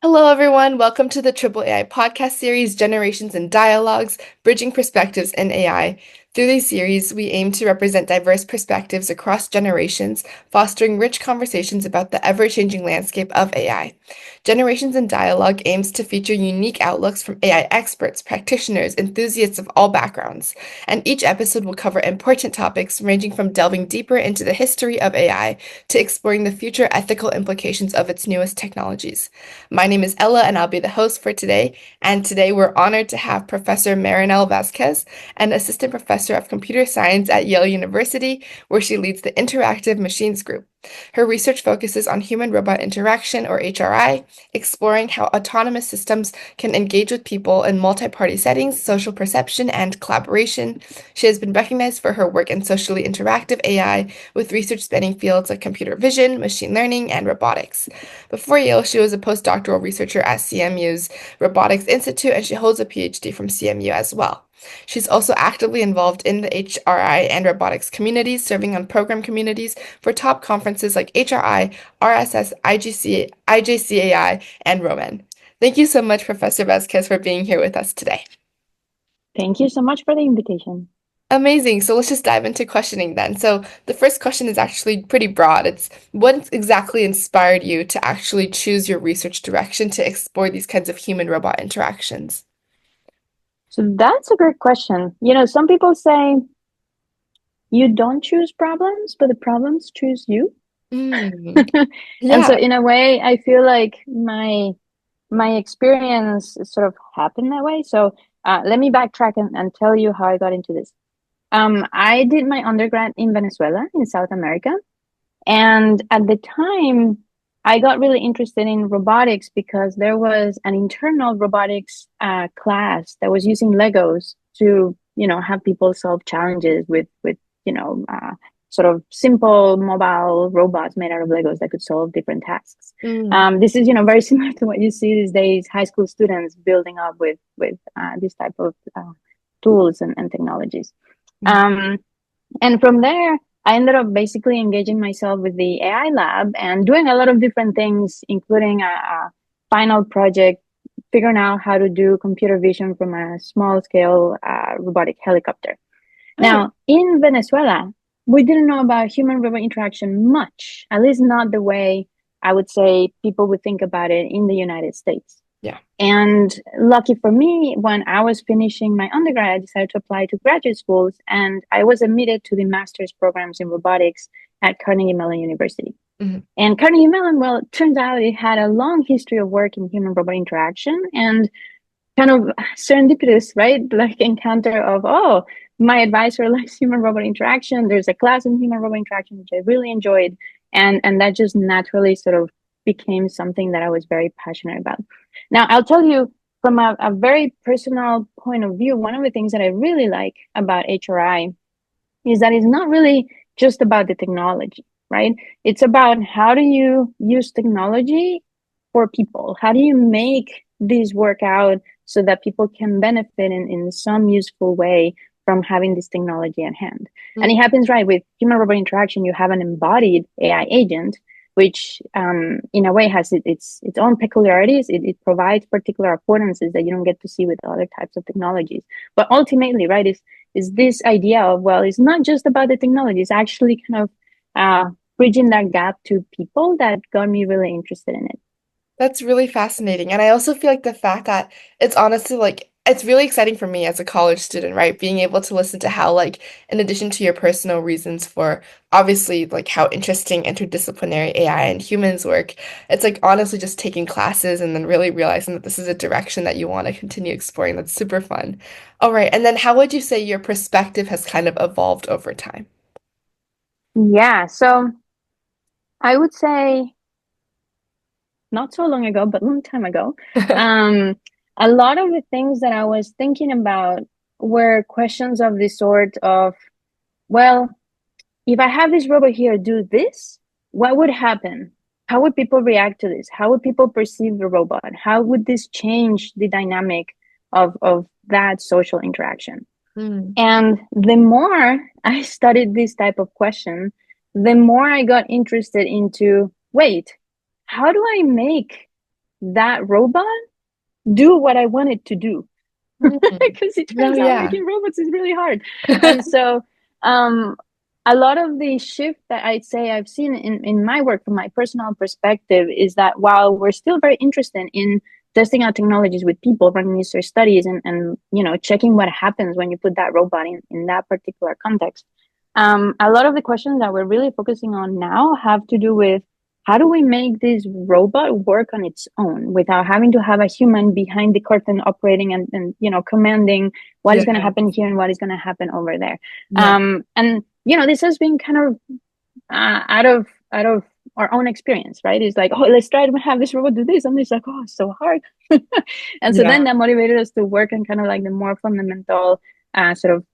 Hello, everyone. Welcome to the Triple AI podcast series, Generations and Dialogues, Bridging Perspectives in AI. Through these series, we aim to represent diverse perspectives across generations, fostering rich conversations about the ever-changing landscape of AI. Generations and Dialogue aims to feature unique outlooks from AI experts, practitioners, enthusiasts of all backgrounds, and each episode will cover important topics ranging from delving deeper into the history of AI to exploring the future ethical implications of its newest technologies. My name is Ella, and I'll be the host for today. And today we're honored to have Professor Marynel Vasquez, an assistant professor of computer science at Yale University, where she leads the Interactive Machines Group. Her research focuses on human-robot interaction, or HRI, exploring how autonomous systems can engage with people in multi-party settings, social perception, and collaboration. She has been recognized for her work in socially interactive AI, with research spanning fields like computer vision, machine learning, and robotics. Before Yale, she was a postdoctoral researcher at CMU's Robotics Institute, and she holds a PhD from CMU as well. She's also actively involved in the HRI and robotics communities, serving on program communities for top conferences like HRI, RSS, IGC, IJCAI, and Roman. Thank you so much, Professor Vasquez, for being here with us today. Thank you so much for the invitation. Amazing. So let's just dive into questioning then. So the first question is actually pretty broad. It's what exactly inspired you to actually choose your research direction to explore these kinds of human-robot interactions? So that's a great question. Some people say you don't choose problems, but the problems choose you. Mm, And so yeah. in a way, I feel like my experience sort of happened that way. So let me backtrack and tell you how I got into this. I did my undergrad in Venezuela in South America. And at the time, I got really interested in robotics because there was an internal robotics class that was using Legos to, have people solve challenges with sort of simple mobile robots made out of Legos that could solve different tasks. Mm, This is, very similar to what you see these days, high school students building up with this type of tools and technologies. mm, Um, and from there, I ended up basically engaging myself with the AI lab and doing a lot of different things, including a final project, figuring out how to do computer vision from a small scale robotic helicopter. oh, Now, in Venezuela, we didn't know about human robot interaction much, at least not the way I would say people would think about it in the United States. yeah. And lucky for me, when I was finishing my undergrad, I decided to apply to graduate schools and I was admitted to the master's programs in robotics at Carnegie Mellon University. Mhm. And Carnegie Mellon, well, it turns out it had a long history of work in human robot interaction and kind of serendipitous, right? Like encounter of, oh, my advisor likes human robot interaction. There's a class in human robot interaction, which I really enjoyed. And that just naturally sort of became something that I was very passionate about. Now, I'll tell you from a very personal point of view, one of the things that I really like about HRI is that it's not really just about the technology, right? It's about how do you use technology for people? How do you make this work out so that people can benefit in some useful way from having this technology at hand? And it Mm, happens right with human robot interaction. You have an embodied AI agent, which in a way has its own peculiarities. It provides particular affordances that you don't get to see with other types of technologies. But ultimately, right, is this idea of, well, it's not just about the technology, it's actually kind of bridging that gap to people that got me really interested in it. that's really fascinating. And I also feel like the fact that it's honestly like it's really exciting for me as a college student, right? Being able to listen to how, like, in addition to your personal reasons for obviously like how interesting interdisciplinary AI and humans work, it's like honestly just taking classes and then really realizing that this is a direction that you want to continue exploring. That's super fun. All right. And then how would you say your perspective has kind of evolved over time? Yeah, so I would say not so long ago, but long time ago, um, a lot of the things that I was thinking about were questions of the sort of, well, if I have this robot here do this, what would happen? How would people react to this? How would people perceive the robot? How would this change the dynamic of that social interaction? Mm, And the more I studied this type of question, the more I got interested into, wait, how do I make that robot do what I want it to do. Mm. Because it No, turns out yeah. making robots is really hard. And so um, a lot of the shift that I'd say I've seen in my work from my personal perspective is that while we're still very interested in testing out technologies with people, running user studies and checking what happens when you put that robot in that particular context, a lot of the questions that we're really focusing on now have to do with how do we make this robot work on its own without having to have a human behind the curtain operating and commanding what is going to Yeah. happen here and what is going to happen over there. Yeah. And this has been kind of out of our own experience, right? It's like, oh, let's try to have this robot do this, and it's like, oh, it's so hard. And so then Yeah. that motivated us to work on kind of like the more fundamental sort of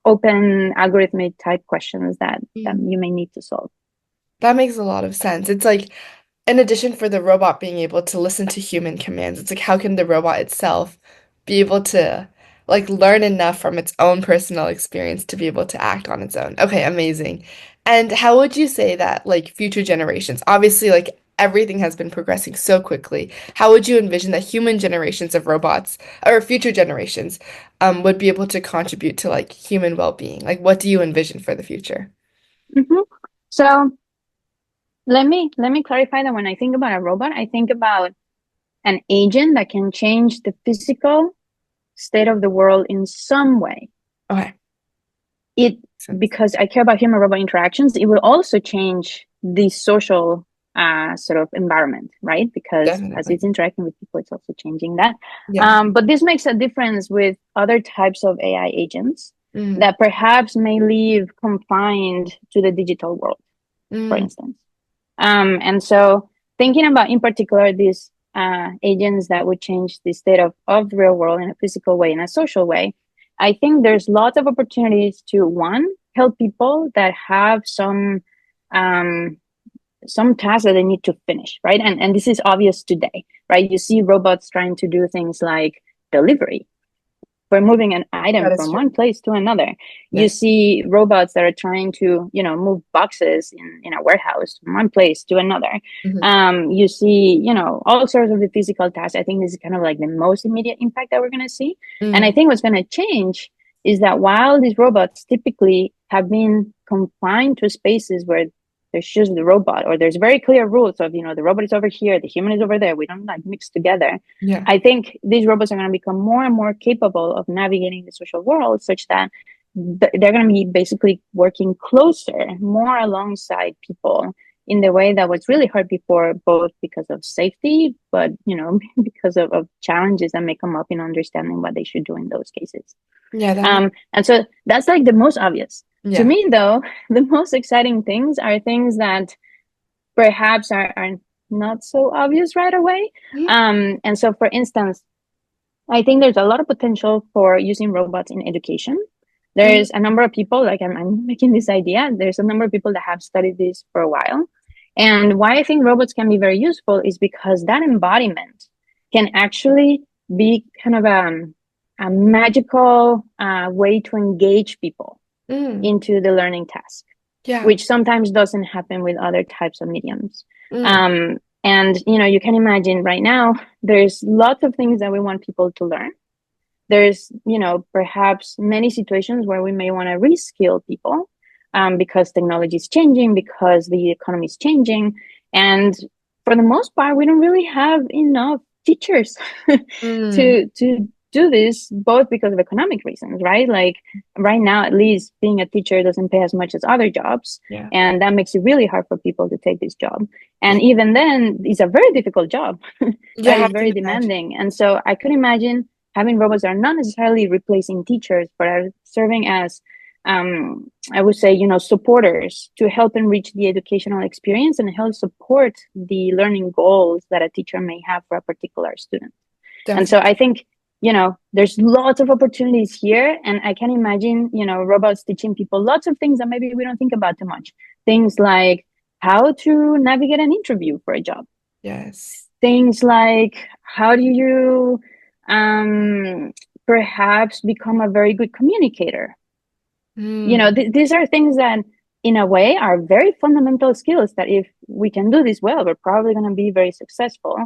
open algorithmic type questions that Mm. you may need to solve. That makes a lot of sense. It's like, in addition for the robot being able to listen to human commands, it's like how can the robot itself be able to like learn enough from its own personal experience to be able to act on its own? Okay, amazing. And how would you say that like future generations, obviously like everything has been progressing so quickly. How would you envision that human generations of robots or future generations would be able to contribute to like human well-being? Like what do you envision for the future? Mm-hmm. So let me clarify that when I think about a robot, I think about an agent that can change the physical state of the world in some way. Okay. It Sense. Because I care about human robot interactions, it will also change the social sort of environment, right? Because as Definitely. it's interacting with people, it's also changing that. Yeah. But this makes a difference with other types of AI agents Mm. that perhaps may live confined to the digital world, for Mm. instance. And so thinking about in particular these agents that would change the state of the real world in a physical way, in a social way, I think there's lots of opportunities to one, help people that have um, some tasks that they need to finish, right? And this is obvious today, right? You see robots trying to do things like delivery, for moving an item That is from true. one place to another. You Yes. see robots that are trying to, move boxes in a warehouse from one place to another. Hmm. You see, all sorts of the physical tasks. I think this is kind of like the most immediate impact that we're going to see. And I Mm. think what's going to change is that while these robots typically have been confined to spaces where there's just the robot, or there's very clear rules of, the robot is over here, the human is over there, we don't like mix together. Yeah. I think these robots are going to become more and more capable of navigating the social world such that they're going to be basically working closer, more alongside people in the way that was really hard before, both because of safety, but, because of challenges that may come up in understanding what they should do in those cases. Yeah, that makes And so that's like the most obvious. To yeah. me, though, the most exciting things are things that perhaps are not so obvious right away. Mhm. And so, for instance, I think there's a lot of potential for using robots in education. There's a number of people, like I'm making this idea, there's a number of people that have studied this for a while. And why I think robots can be very useful is because that embodiment can actually be kind of a magical way to engage people Mm. into the learning task, Yeah. which sometimes doesn't happen with other types of mediums. Mm. And you can imagine right now, there's lots of things that we want people to learn. There's, perhaps many situations where we may want to reskill people because technology is changing, because the economy is changing. And for the most part, we don't really have enough teachers Mm. to do this, both because of economic reasons, right? Like right now, at least being a teacher doesn't pay as much as other jobs. Yeah. And that makes it really hard for people to take this job. Yeah. And even then, it's a very difficult job, You right? It's have to very imagine. demanding. And so I could imagine having robots that are not necessarily replacing teachers, but are serving as, I would say, supporters to help enrich the educational experience and help support the learning goals that a teacher may have for a particular student. And so Definitely. I think, there's lots of opportunities here. And I can imagine, robots teaching people lots of things that maybe we don't think about too much. Things like how to navigate an interview for a job. Yes. Things like how do you perhaps become a very good communicator. Mm. These are things that in a way are very fundamental skills that if we can do this well, we're probably going to be very successful.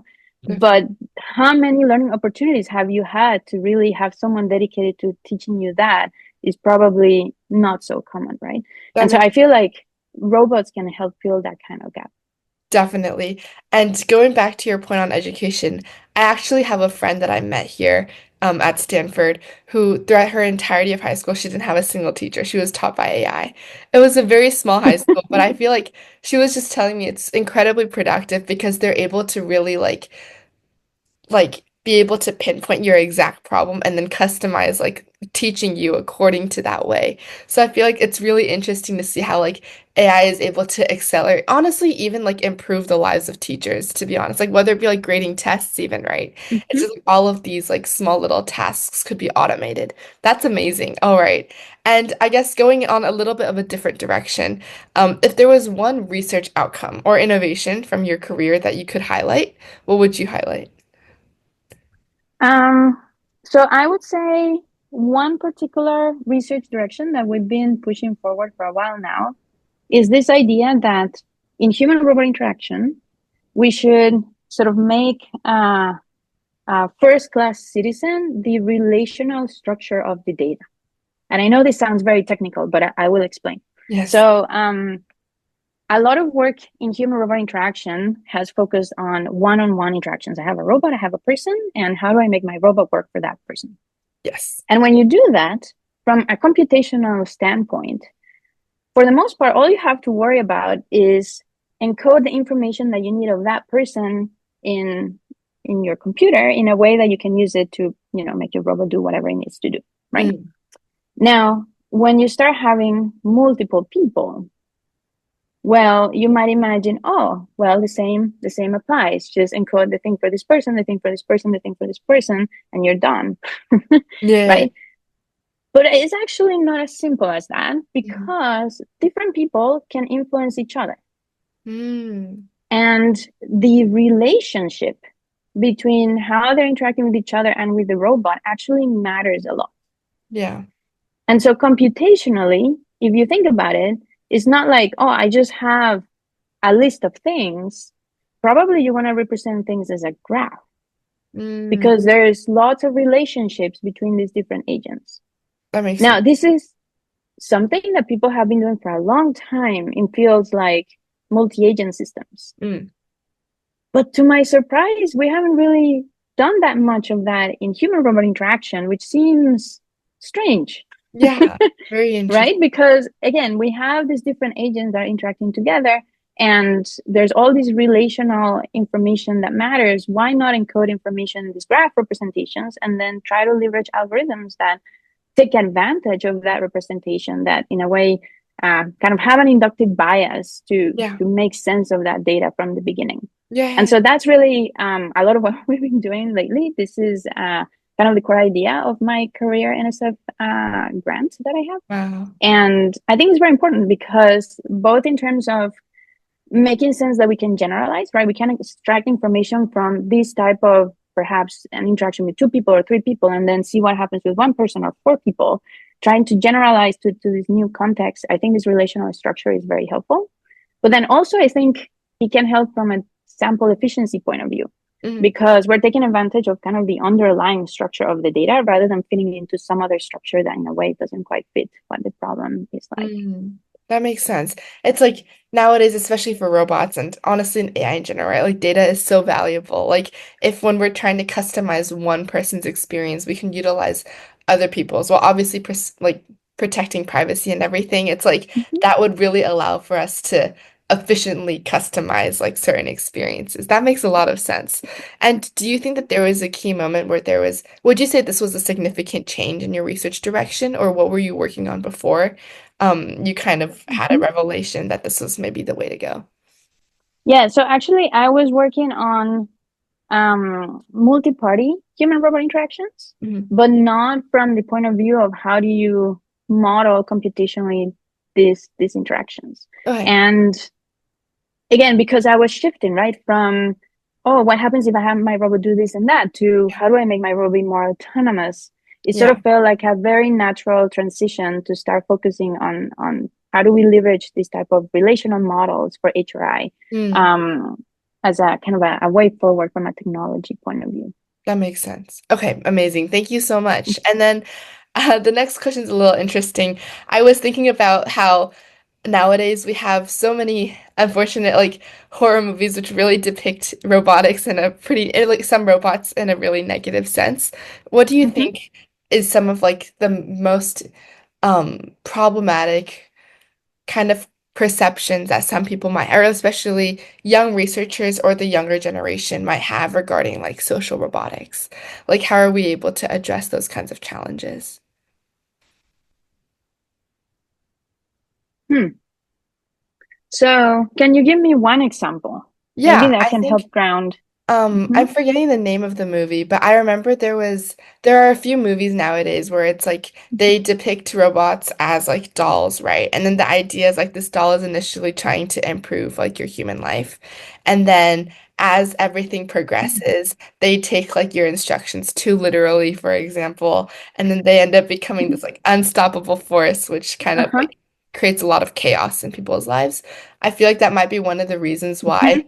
But how many learning opportunities have you had to really have someone dedicated to teaching you that is probably not so common, right? That And so makes I feel like robots can help fill that kind of gap. Definitely. And going back to your point on education, I actually have a friend that I met here at Stanford who, throughout her entirety of high school, she didn't have a single teacher. She was taught by AI. It was a very small high school, but I feel like she was just telling me it's incredibly productive because they're able to really be able to pinpoint your exact problem and then customize teaching you according to that way. So I feel like it's really interesting to see how AI is able to accelerate, honestly, even improve the lives of teachers, to be honest. Like whether it be grading tests even, right? It's Mhm. just all of these small little tasks could be automated. That's amazing. All right. And I guess going on a little bit of a different direction, if there was one research outcome or innovation from your career that you could highlight, what would you highlight? Um, so I would say one particular research direction that we've been pushing forward for a while now is this idea that in human robot interaction, we should sort of make a first class citizen the relational structure of the data. And I know this sounds very technical, but I will explain. Yes. So, a lot of work in human robot interaction has focused on one on one interactions. I have a robot, I have a person, and how do I make my robot work for that person? Yes. And when you do that from a computational standpoint, for the most part, all you have to worry about is encode the information that you need of that person in in your computer in a way that you can use it to, make your robot do whatever it needs to do, right? Mm, Now, when you start having multiple people, well, you might imagine, oh, well, the same applies. Just encode the thing for this person, the thing for this person, the thing for this person, and you're done, yeah. right? But it's actually not as simple as that Mhm. because different people can influence each other. Mm, And the relationship between how they're interacting with each other and with the robot actually matters a lot. yeah. And so computationally, if you think about it, it's not like, oh, I just have a list of things. Probably you want to represent things as a graph Mm, because there's lots of relationships between these different agents. that makes sense. Now, this is something that people have been doing for a long time in fields like multi-agent systems. Mm, But to my surprise, we haven't really done that much of that in human robot interaction, which seems strange, yeah. Very interesting. right? Because again, we have these different agents that are interacting together, and there's all this relational information that matters. Why not encode information in these graph representations and then try to leverage algorithms that take advantage of that representation that in a way kind of have an inductive bias Yeah. to make sense of that data from the beginning. Yeah. And Yeah. so that's really a lot of what we've been doing lately. This is kind of the core idea of my career NSF grant that I have. Wow. And I think it's very important because both in terms of making sense that we can generalize, right? We can extract information from this type of perhaps an interaction with two people or three people, and then see what happens with one person or four people, trying to generalize to this new context. I think this relational structure is very helpful. But then also, I think it can help from a sample efficiency point of view Mm, because we're taking advantage of kind of the underlying structure of the data rather than fitting it into some other structure that in a way doesn't quite fit what the problem is like. mm. That makes sense. It's like nowadays, especially for robots and honestly in AI in general, right? Like data is so valuable. Like if when we're trying to customize one person's experience, we can utilize other people's, while obviously protecting privacy and everything. It's like Mhm. that would really allow for us to efficiently customize certain experiences. That makes a lot of sense. And do you think that there was a key moment where would you say this was a significant change in your research direction, or what were you working on before? You kind of had a Mhm. revelation that this was maybe the way to go. Yeah, so actually, I was working on multi-party human robot interactions, Mhm. but not from the point of view of how do you model computationally these interactions. Okay. And again, because I was shifting right from, oh, what happens if I have my robot do this and that to Yeah. how do I make my robot more autonomous? It sort Yeah. of felt like a very natural transition to start focusing on how do we leverage this type of relational models for HRI. Mm. Um, as a kind of a way forward from a technology point of view. That makes sense. Okay, amazing. Thank you so much. And then the next question is a little interesting. I was thinking about how nowadays we have so many unfortunate like horror movies which really depict robotics in a pretty like some robots in a really negative sense. What do you Hmm. think is some of like the most problematic kind of perceptions that some people might, or especially young researchers or the younger generation might have regarding like social robotics? Like, how are we able to address those kinds of challenges? Hmm. So, can you give me one example? Maybe Yeah, that I can think help ground. I'm Hmm. forgetting the name of the movie, but I remember there are a few movies nowadays where it's like they depict robots as like dolls, right? And then the idea is like this doll is initially trying to improve like your human life. And then as everything progresses, they take like your instructions too literally, for example, and then they end up becoming this like unstoppable force, which kind of Uh-huh. like creates a lot of chaos in people's lives. I feel like that might be one of the reasons why Hmm.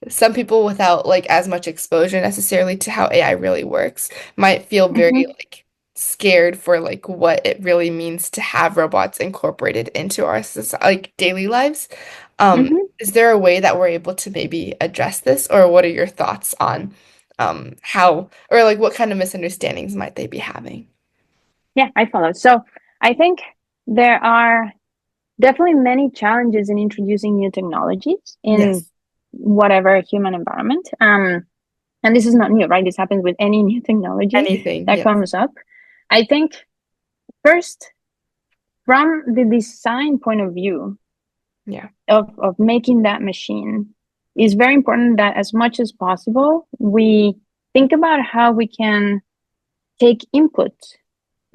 some people without like as much exposure necessarily to how AI really works might feel very Hmm. like scared for like what it really means to have robots incorporated into our society, like daily lives. Hmm. Is there a way that we're able to maybe address this, or what are your thoughts on how or like what kind of misunderstandings might they be having? Yeah, I follow. So, I think there are definitely many challenges in introducing new technologies in Yes. whatever human environment. And this is not new, right? This happens with any new technology Anything, that yes. comes up. I think first, from the design point of view Yeah. of making that machine, it's very important that as much as possible, we think about how we can take input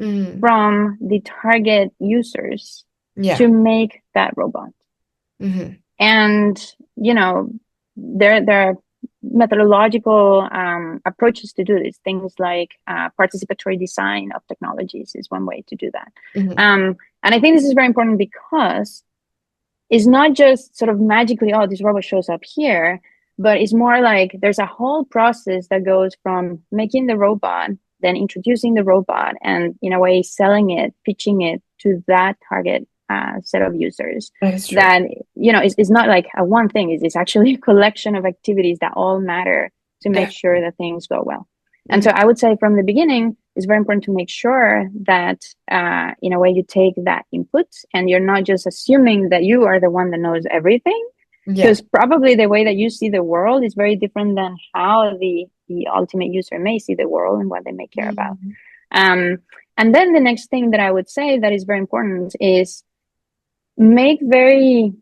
Mm, from the target users yeah. to make that robot. Hmm. And, you know, there are methodological approaches to do this. Things like participatory design of technologies is one way to do that. Hmm. And I think this is very important because it's not just sort of magically, oh, this robot shows up here, but it's more like there's a whole process that goes from making the robot, then introducing the robot, and in a way selling it, pitching it to that target set of users. That is true. That is not like a one thing; it's actually a collection of activities that all matter to make sure Definitely. that things go well. And so Hmm. I would say from the beginning, it's very important to make sure that in a way you take that input and you're not just assuming that you are the one that knows everything, Yeah. because probably the way that you see the world is very different than how the ultimate user may see the world and what they may care about. Mhm. um, and then the next thing that I would say that is very important is make very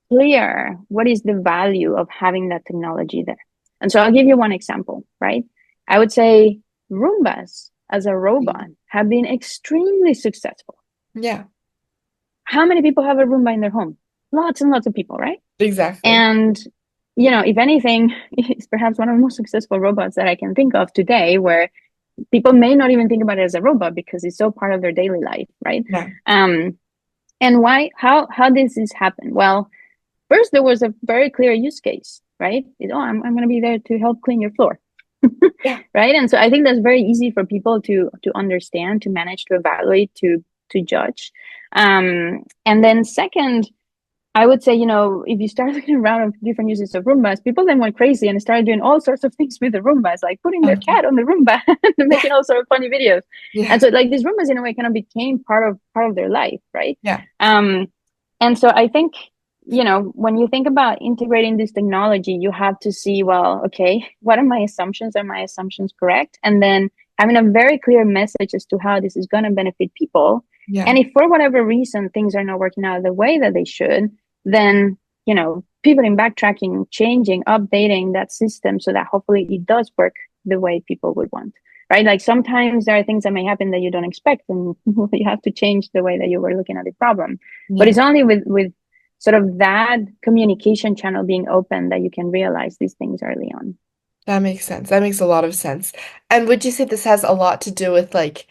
clear what is the value of having that technology there. And so I'll give you one example, right? I would say Roombas as a robot have been extremely successful. Yeah, How many people have a Roomba in their home? Lots and lots of people, right? exactly. And, if anything, it's perhaps one of the most successful robots that I can think of today, where people may not even think about it as a robot because it's so part of their daily life, right? Yeah. Um, and why, how did this happen? Well, first, there was a very clear use case, right? I'm going to be there to help clean your floor, Yeah. right? And so I think that's very easy for people to understand, to manage, to evaluate, to judge. And then second, I would say, if you start looking around at different uses of Roombas, people then went crazy and started doing all sorts of things with the Roombas, like putting their Okay. cat on the Roomba and Yeah. making all sorts of funny videos. And Yeah. so like these Roombas in a way kind of became part of their life, right? Yeah. Um, and so I think, when you think about integrating this technology, you have to see, well, okay, what are my assumptions? Are my assumptions correct? And then having a very clear message as to how this is going to benefit people. Yeah. And if for whatever reason things are not working out the way that they should, then, pivoting, backtracking, changing, updating that system so that hopefully it does work the way people would want. Right? Like sometimes there are things that may happen that you don't expect, and you have to change the way that you were looking at the problem. But Yeah. it's only with sort of that communication channel being open that you can realize these things early on. That makes sense. That makes a lot of sense. And would you say this has a lot to do with like,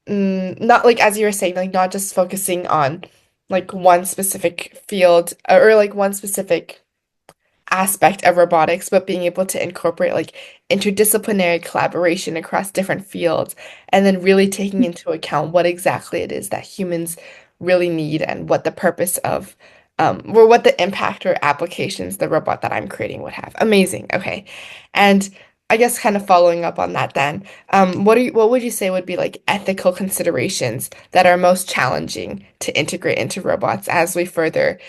not like as you were saying, like not just focusing on like one specific field or like one specific aspect of robotics, but being able to incorporate like interdisciplinary collaboration across different fields, and then really taking into account what exactly it is that humans really need and what the purpose of or what the impact or applications the robot that I'm creating would have. Amazing. Okay. And I guess kind of following up on that then, what would you say would be like ethical considerations that are most challenging to integrate into robots as we further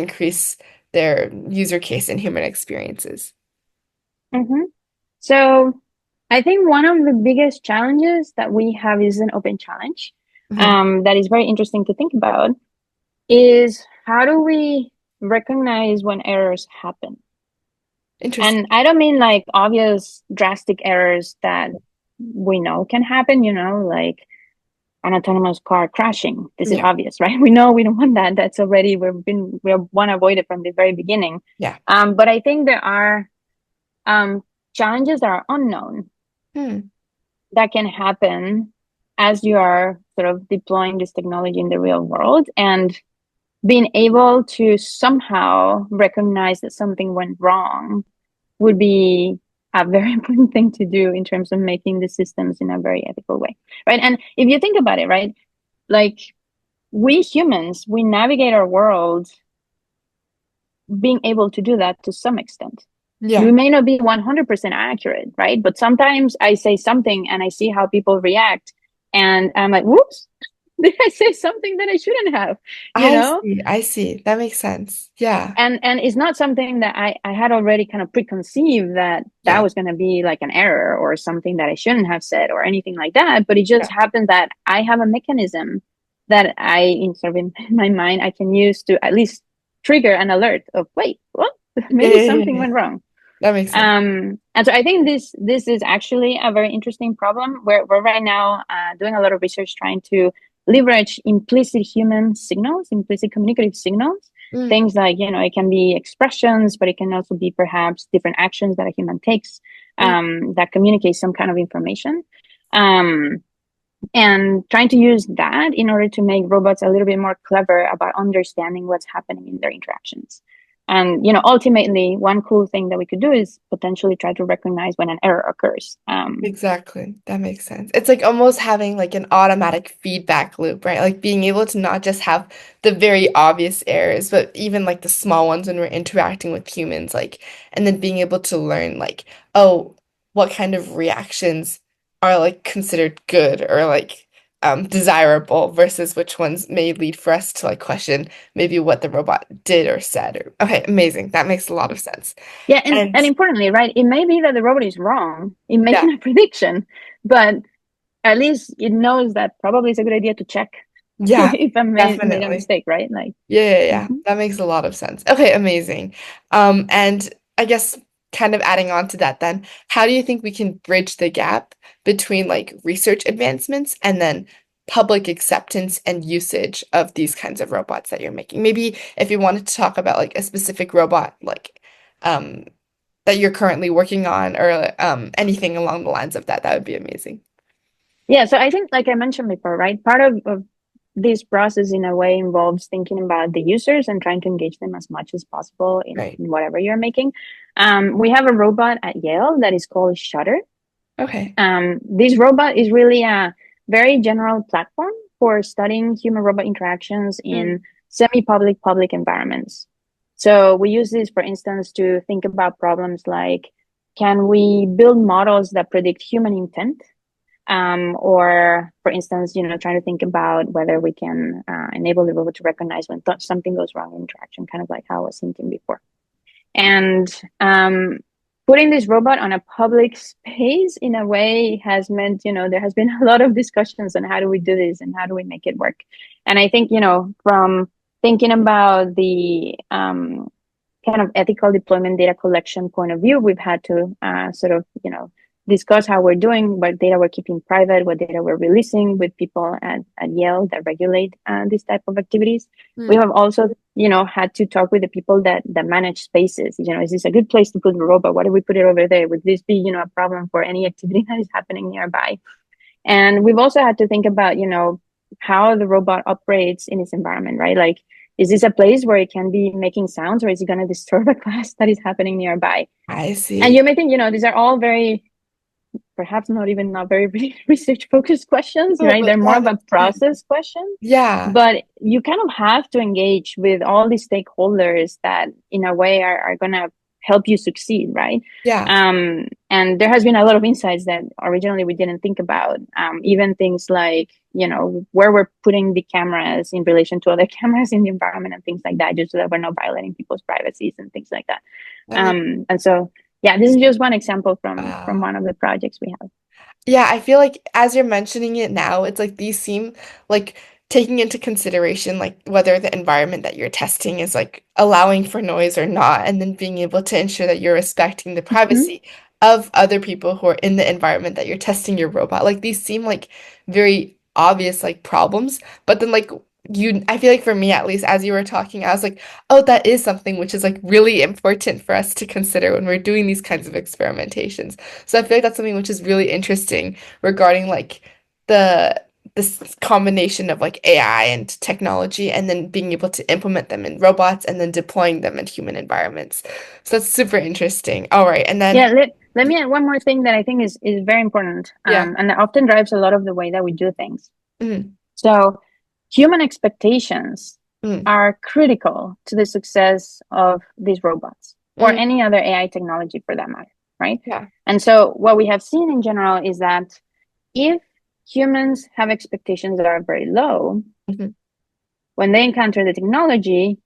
increase their user case and human experiences? Hmm. So I think one of the biggest challenges that we have is an open challenge, Hmm. that is very interesting to think about, is how do we recognize when errors happen? Interesting. And I don't mean like obvious drastic errors that we know can happen, like an autonomous car crashing. This is Yeah. obvious, right? We know we don't want that. That's already we want to avoid it from the very beginning. Yeah. But I think there are challenges that are unknown Hmm. that can happen as you are sort of deploying this technology in the real world, and being able to somehow recognize that something went wrong would be a very important thing to do in terms of making the systems in a very ethical way, right? And if you think about it, right, like we humans, we navigate our world being able to do that to some extent. We Yeah. may not be 100% accurate, right? But sometimes I say something and I see how people react, and I'm like, whoops, did I say something that I shouldn't have, you I know? see. I see. That makes sense. Yeah. And it's not something that I had already kind of preconceived that that Yeah. was going to be like an error or something that I shouldn't have said or anything like that. But it just Yeah. happens that I have a mechanism that in sort of in my mind I can use to at least trigger an alert of, wait, what? Yeah. Maybe Yeah. Yeah. something Yeah. went wrong. That makes sense. And so I think this is actually a very interesting problem. We're right now doing a lot of research trying to leverage implicit human signals, implicit communicative signals. Mm. Things like, it can be expressions, but it can also be perhaps different actions that a human takes, Mm. that communicate some kind of information. Um, and trying to use that in order to make robots a little bit more clever about understanding what's happening in their interactions. And ultimately, one cool thing that we could do is potentially try to recognize when an error occurs. Exactly. That makes sense. It's like almost having like an automatic feedback loop, right? Like being able to not just have the very obvious errors, but even like the small ones when we're interacting with humans, like, and then being able to learn like, oh, what kind of reactions are like considered good or like desirable versus which ones may lead for us to like question maybe what the robot did or said or okay, amazing. That makes a lot of sense. Yeah, and And importantly, right, it may be that the robot is wrong in yeah, making a prediction, but at least it knows that probably it's a good idea to check yeah, if I made a definitely. mistake, right? Like, Yeah, yeah, yeah. mhm. That makes a lot of sense. Okay, amazing. And I guess kind of adding on to that then, how do you think we can bridge the gap between like research advancements and then public acceptance and usage of these kinds of robots that you're making? Maybe if you wanted to talk about like a specific robot like um that you're currently working on or anything along the lines of that, that would be amazing. Yeah, so I think, like I mentioned before, right, part of this process in a way involves thinking about the users and trying to engage them as much as possible Right. in whatever you're making. We have a robot at Yale that is called Shutter. Okay. This robot is really a very general platform for studying human robot interactions Mm, in semi-public public environments. So we use this, for instance, to think about problems like, can we build models that predict human intent? Or, for instance, trying to think about whether we can enable the robot to recognize when something goes wrong in interaction, kind of like how I was thinking before. And putting this robot on a public space in a way has meant, there has been a lot of discussions on how do we do this and how do we make it work. And I think, from thinking about the kind of ethical deployment data collection point of view, we've had to sort of, discuss how we're doing, what data we're keeping private, what data we're releasing with people at Yale that regulate these type of activities. We mm, have also, had to talk with the people that manage spaces. Is this a good place to put the robot? Why do we put it over there? Would this be, a problem for any activity that is happening nearby? And we've also had to think about, how the robot operates in its environment, right? Like, Is this a place where it can be making sounds, or is it going to disturb a class that is happening nearby? I And see. you may think, these are all very, perhaps not very research focused questions, Oh, right? but They're more that of a makes sense. process question, Yeah. but you kind of have to engage with all these stakeholders that in a way are going to help you succeed, right? Yeah. And there has been a lot of insights that originally we didn't think about, even things like, where we're putting the cameras in relation to other cameras in the environment and things like that, just so that we're not violating people's privacies and things like that. That makes And so, yeah, this is just one example from wow. one of the projects we have. Yeah, I feel like as you're mentioning it now, it's like these seem like taking into consideration like whether the environment that you're testing is like allowing for noise or not, and then being able to ensure that you're respecting the Mhm. privacy of other people who are in the environment that you're testing your robot. Like these seem like very obvious like problems, but then like I feel like for me at least, as you were talking, I was like, oh, that is something which is like really important for us to consider when we're doing these kinds of experimentations. So I feel like that's something which is really interesting regarding like the this combination of like AI and technology and then being able to implement them in robots and then deploying them in human environments. So that's super interesting. All right. And then Yeah, let me add one more thing that I think is very important, yeah. and that often drives a lot of the way that we do things. Mm, So, human expectations mm, are critical to the success of these robots or mm, any other AI technology for that matter, right? yeah. And so, what we have seen in general is that if humans have expectations that are very low, Mhm. when they encounter the technology,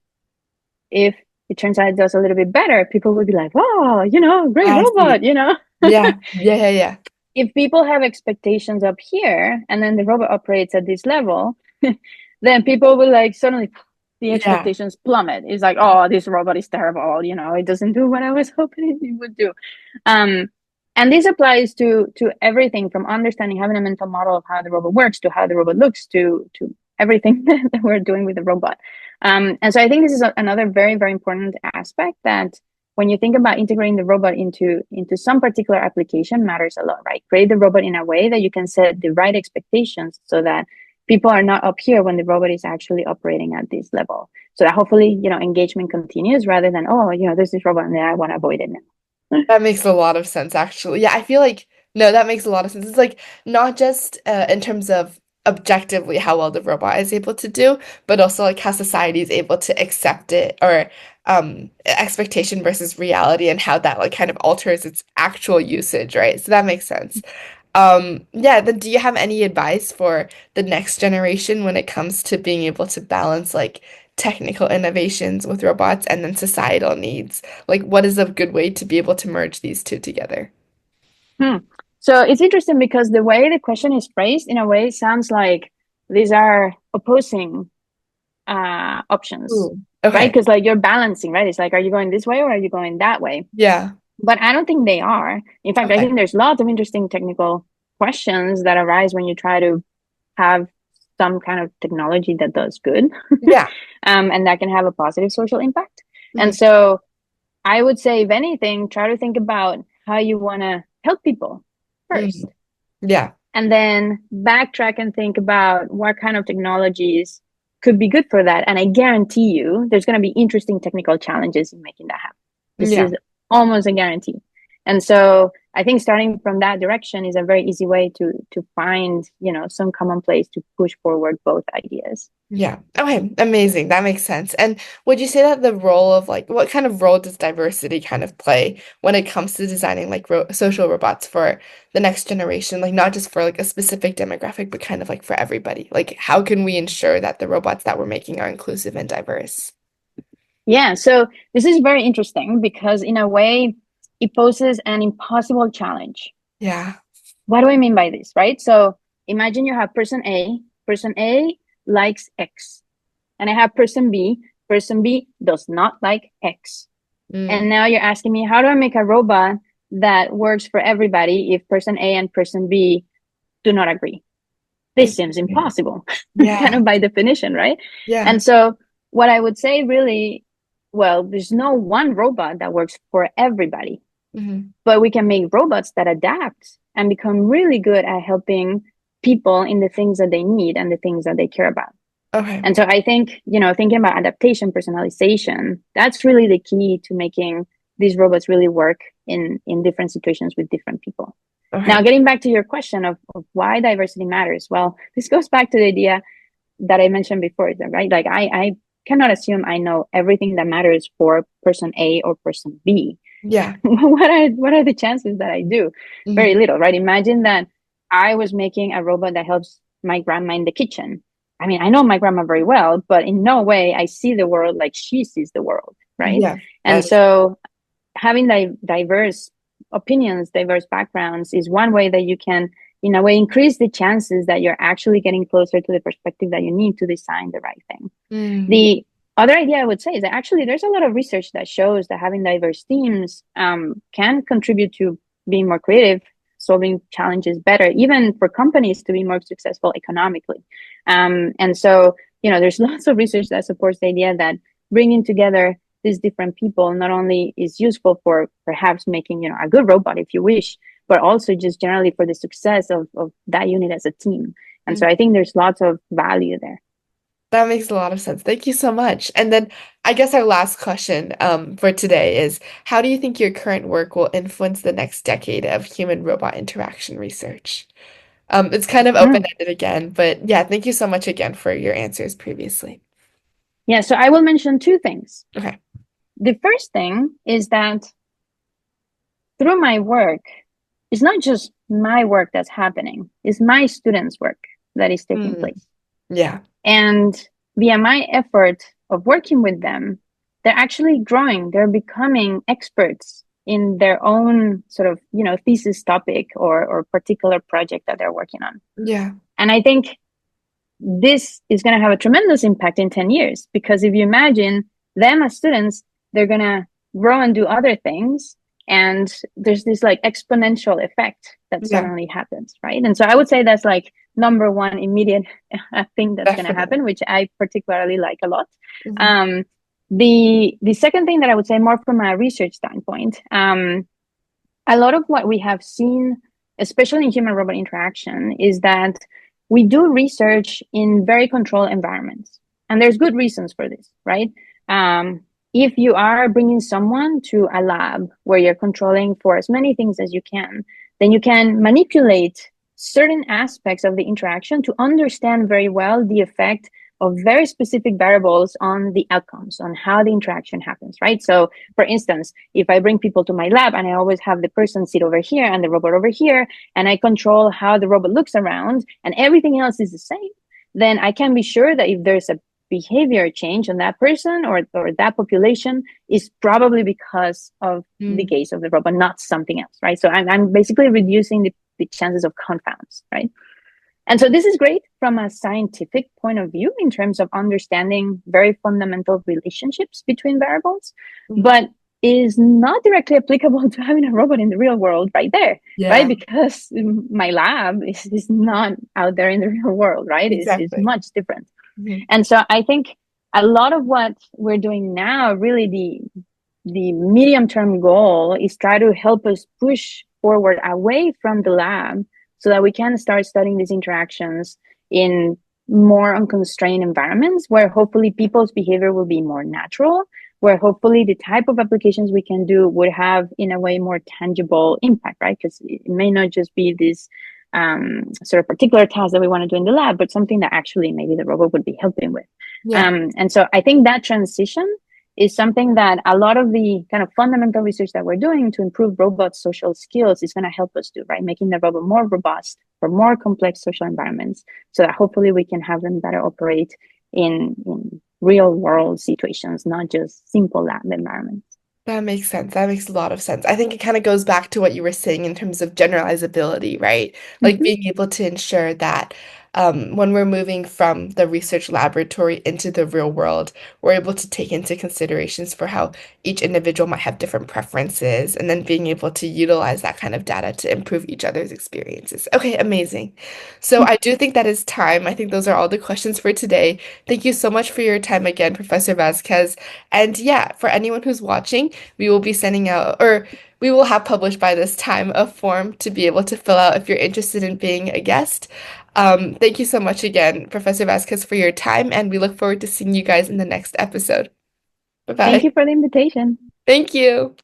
if it turns out it does a little bit better, people will be like, "Oh, great I see. robot." Yeah. Yeah, yeah, yeah. If people have expectations up here and then the robot operates at this level, then people will like suddenly the Yeah. expectations plummet. It's like, oh, this robot is terrible. It doesn't do what I was hoping it would do. Um, and this applies to everything from understanding, having a mental model of how the robot works, to how the robot looks, to everything that we're doing with the robot. And so I think this is another very, very important aspect that when you think about integrating the robot into some particular application matters a lot, right? Create the robot in a way that you can set the right expectations so that people are not up here when the robot is actually operating at this level. So that hopefully, engagement continues rather than, oh, there's this robot and then I want to avoid it now. That makes a lot of sense, actually. Yeah, I feel like no, that makes a lot of sense. It's like not just in terms of objectively how well the robot is able to do, but also like how society is able to accept it or expectation versus reality and how that like kind of alters its actual usage, right? So that makes sense. Yeah, then do you have any advice for the next generation when it comes to being able to balance like technical innovations with robots and then societal needs? Like, what is a good way to be able to merge these two together? Hmm. So it's interesting because the way the question is phrased in a way sounds like these are opposing options, Ooh. right? Okay. Because like you're balancing, right? It's like, are you going this way or are you going that way? Yeah. But I don't think they are. In fact, I Okay. think there's lots of interesting technical questions that arise when you try to have some kind of technology that does good, Yeah. and that can have a positive social impact. And Mhm. so I would say, if anything, try to think about how you want to help people first, Mhm. Yeah. and then backtrack and think about what kind of technologies could be good for that. And I guarantee you, there's going to be interesting technical challenges in making that happen. This Yeah. is almost a guarantee. And so I think starting from that direction is a very easy way to find, some common place to push forward both ideas. Yeah. Okay. Amazing. That makes sense. And would you say that the role of like what kind of role does diversity kind of play when it comes to designing like social robots for the next generation? Like not just for like a specific demographic, but kind of like for everybody. Like how can we ensure that the robots that we're making are inclusive and diverse? Yeah, so this is very interesting because in a way it poses an impossible challenge. Yeah. What do I mean by this, right? So imagine you have person A. Person A likes X, and I have person B. Person B does not like X. Mm. And now you're asking me, how do I make a robot that works for everybody if person A and person B do not agree? This seems Interesting. impossible, kind Yeah. of by definition, right? Yeah. And so, what I would say really, well, there's no one robot that works for everybody, Hmm. but we can make robots that adapt and become really good at helping people in the things that they need and the things that they care about. Okay. And so I think, thinking about adaptation, personalization, that's really the key to making these robots really work in different situations with different people. Now, Okay. getting back to your question of why diversity matters, well, this goes back to the idea that I mentioned before, right? Like I cannot assume I know everything that matters for person A or person B. Yeah. What are the chances that I do? Very Mhm. little, right? Imagine that I was making a robot that helps my grandma in the kitchen. I mean, I know my grandma very well, but in no way I see the world like she sees the world, right? Yeah. And so having diverse opinions, diverse backgrounds is one way that you can, in a way, increase the chances that you're actually getting closer to the perspective that you need to design the right thing. Mm. The other idea I would say is that actually there's a lot of research that shows that having diverse teams can contribute to being more creative, solving challenges better, even for companies to be more successful economically. And so, there's lots of research that supports the idea that bringing together these different people not only is useful for perhaps making, a good robot if you wish, but also just generally for the success of that unit as a team. And so Mm. I think there's lots of value there. That makes a lot of sense. Thank you so much. And then I guess our last question for today is, how do you think your current work will influence the next decade of human-robot interaction research? It's kind of Mm. open-ended again, but yeah, thank you so much again for your answers previously. Yeah, so I will mention two things. Okay. The first thing is that through my work, it's not just my work that's happening, it's my students' work that is taking Mm. place. Yeah. And via my effort of working with them, they're actually growing, they're becoming experts in their own sort of, thesis topic or particular project that they're working on. Yeah. And I think this is going to have a tremendous impact in 10 years because if you imagine them as students, they're going to grow and do other things. And there's this like exponential effect that Yeah. suddenly happens, right? And so I would say that's like number one immediate thing that's going to Definitely. happen, which I particularly like a lot. Mhm. Um, the second thing that I would say more from a research standpoint, a lot of what we have seen, especially in human robot interaction, is that we do research in very controlled environments. And there's good reasons for this, right? Um, if you are bringing someone to a lab where you're controlling for as many things as you can, then you can manipulate certain aspects of the interaction to understand very well the effect of very specific variables on the outcomes, on how the interaction happens, right? So, for instance, if I bring people to my lab and I always have the person sit over here and the robot over here, and I control how the robot looks around and everything else is the same, then I can be sure that if there's a behavior change on that person or that population is probably because of the Mm. gaze of the robot, not something else, right? So I'm basically reducing the chances of confounds, right? And so this is great from a scientific point of view in terms of understanding very fundamental relationships between variables, Mm. but is not directly applicable to having a robot in the real world right there, right? Yeah. Because my lab is not out there in the real world, right? Is Exactly. much different. Mhm. And so I think a lot of what we're doing now, really the medium term goal is try to help us push forward away from the lab so that we can start studying these interactions in more unconstrained environments where hopefully people's behavior will be more natural, where hopefully the type of applications we can do would have in a way more tangible impact, right? Because it may not just be this sort of particular task that we want to do in the lab, but something that actually maybe the robot would be helping with. Yeah. And so I think that transition is something that a lot of the kind of fundamental research that we're doing to improve robots' social skills is going to help us do, right? Making the robot more robust for more complex social environments so that hopefully we can have them better operate in real world situations, not just simple lab environments. That makes sense. That makes a lot of sense. I think it kind of goes back to what you were saying in terms of generalizability, right? Like Mm-hmm. being able to ensure that when we're moving from the research laboratory into the real world, we're able to take into considerations for how each individual might have different preferences, and then being able to utilize that kind of data to improve each other's experiences. Okay, amazing. So I do think that is time. I think those are all the questions for today. Thank you so much for your time again, Professor Vasquez. And yeah, for anyone who's watching, we will be sending out, or we will have published by this time, a form to be able to fill out if you're interested in being a guest. Thank you so much again, Professor Vasquez, for your time, and we look forward to seeing you guys in the next episode. Thank you Bye-bye. for the invitation. Thank you.